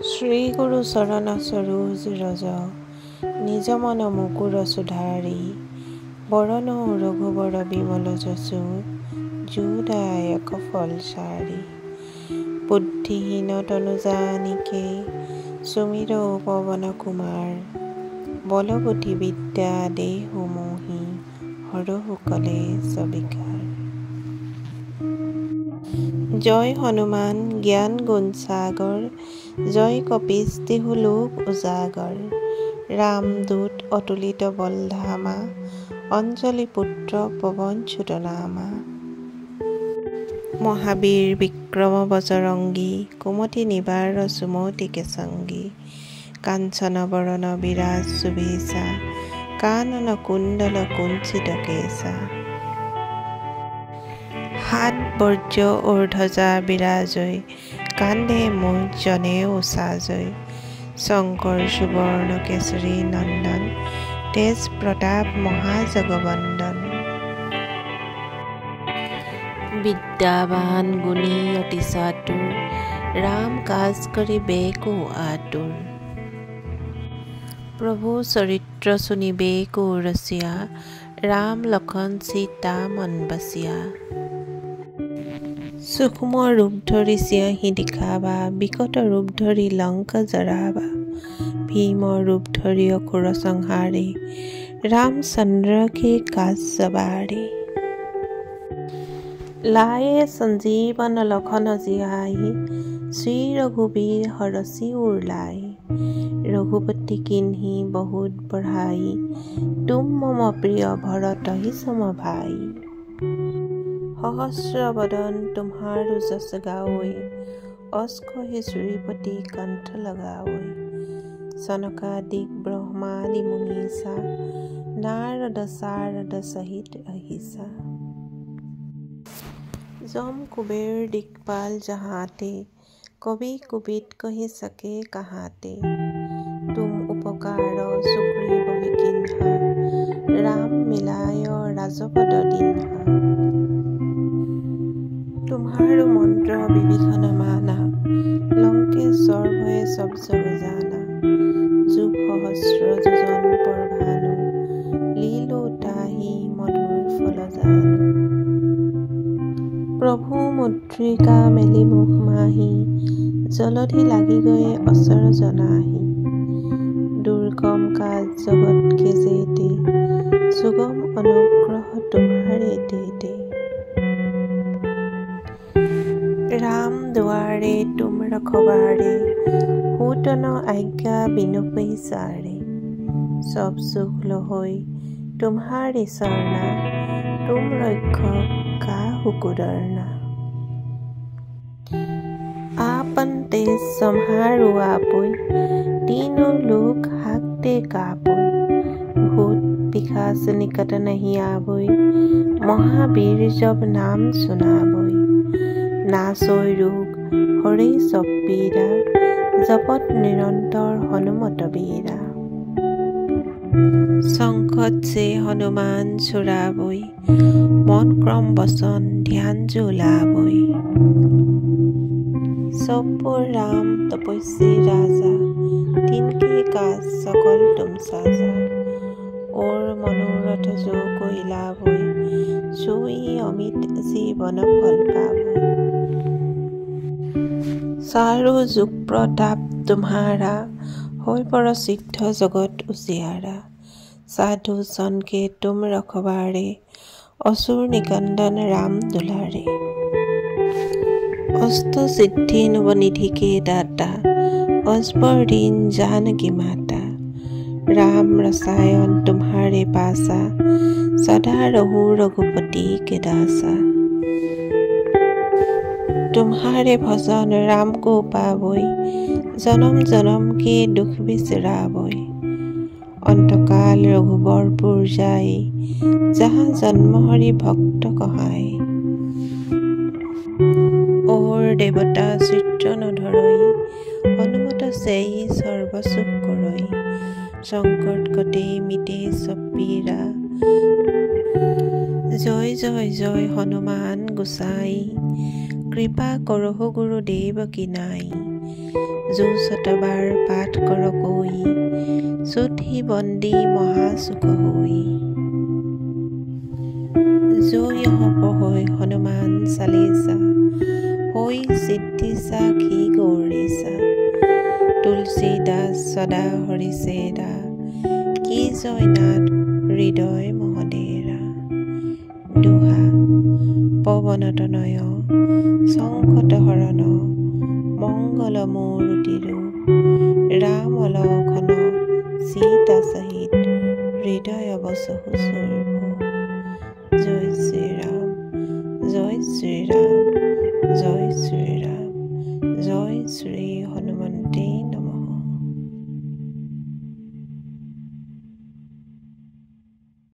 শ্ৰী গুৰু চৰণ সৰোজ ৰজ নিজ মন মুকুৰ সুধাৰি বৰণ ৰঘুবৰ বিমল যশু যুদায়ক ফলচাৰি বুদ্ধিহীন তনু জানিকে সুমিৰ পৱন কুমাৰ বল বুদ্ধি বিদ্যা দেহু মোহি হৰহু কলেশ বিকাৰ। জয় হনুমান জ্ঞান গুণ সাগৰ জয় কপিস দেহু লোক উজাগৰ ৰামদূত অতুলিত বলধামা অঞ্জলি পুত্ৰ পৱনচ্যুত নামা। মহাবীৰ বিক্ৰম বজৰংগী কুমতি নিবাৰ সুমতি কেশংগী কাঞ্চন বৰণ বিৰাজ সুবেশা কানন কুণ্ডল কুঞ্চিত কেশা। হাত বৰ্জ্য ঊৰ্ধ্বজা বিৰাজয় কান্ধে মুঠ জনেও সাজয় শংকৰ সুবৰ্ণ কেশৰী নন্দন তেজ প্ৰতাপ মহাজগবন্দন। বিদ্যাবান গুণী অতি চাতুৰ ৰাম কাজ কৰি বেকো আতুৰ প্ৰভু চৰিত্ৰ শুনি বেকো ৰচিয়া ৰাম লক্ষণ সীতা মন বচিয়া। সূক্ষ্ম ৰূপ ধৰি চিয়াহি দিখাবা বিকট ৰূপ ধৰি লংকা জৰাবা ভীম ৰূপ ধৰি অসুৰ সংহাৰে ৰামচন্দ্ৰকে কাজ সবাৰে। লায়ে সঞ্জীৱন লখন জিয়াহি শ্ৰী ৰঘুবীৰ হৰষি উৰলাই ৰঘুপতি কিন্হি বহুত বঢ়াই তুম মম প্ৰিয় ভৰত হি সম ভাই। সহস্ৰ বদন तुम्हारु जस गावै অস্কহি শ্ৰীপতি কণ্ঠ লগাৱৈ সনকাদিক ব্ৰহ্মাদি মুনীষা নাৰদ সাৰদ সহিত আহিছা। जम कुबेर दिक्पाल जहाते कवि कुबित कहि सके कहाते तुम उपकार सुग्रीव किन्हा राम मिलाय राजपद दिन्हा। तुम्हारो मंत्र विभीषण माना लंकेश्वर भये सब जग जाना जुग सहस्र যোজন पर भानु लीलो ताहि मधुर फल जानु। প্ৰভু মুদ্ৰিকা মেলি মুখ মাহি জলধি লাগি গয়ে অচৰ জনাহি দুৰ্গম কাজ জগত কে যেতে সুগম অনুগ্ৰহ তোমাৰে দেতে। राम दुआरे तुम रखवारे होत न आज्ञा बिनु पैसारे सब सुख लहोई तुम्हारी शरणा तुम रक्षक काहू को डरना। आपन तेज सम्हारो आपोई तीनों लोग हाकते कापोई भूत पिशाच निकट नहीं आवोई महावीर जब नाम सुनावोई। नासोय रोग हरे सब पीरा जपत निरंतर हनुमत बीरा। संकट से हनुमान छुड़ावई मन क्रम वचन ध्यान जो लावई। सब पर राम तपस्वी राजा तिनके काज सकल तुम साजा और मनोरथ जो कोई लावई सोई अमित जीवन फल पावई। चारो जुग प्रताप तुम्हारा होय पर सिद्ध जगत उजियारा साधु सन के तुम रखवारे असुर निकंदन राम दुलारे। अष्ट सिद्धि नवनिधि के दाता अजबर दीन जानकी माता राम रसायन तुम्हारे पासा सदा रहु रघुपति के दासा। तुम्हारे भजन राम को पावई जन्म जन्म के दुख बिसरावई अंतकाल रघुबरपुर जाई जहाँ जन्म हरि भक्त कहाय। और देवता चित्र नधरई हनुमत सेई सर्वसुख करई संकट कटे मिटे सब पीरा। जय जय जय हनुमान गोसाई कृपा करहु गुरुदेव की नाई जो शतबार पाठ कर कोई सुधि बंदी महासुख होई जो यह पढ़ोय हनुमान चालीसा होई सिद्धि साखी गौरीसा तुलसीदास सदा हरिसेरा की जयनाथ हृदय महदेरा दुहा पवनतनय संकटहरण मंगल मूर्तिरू राम लखन सीता सहित हृदय बसहु सुरभु जय श्री राम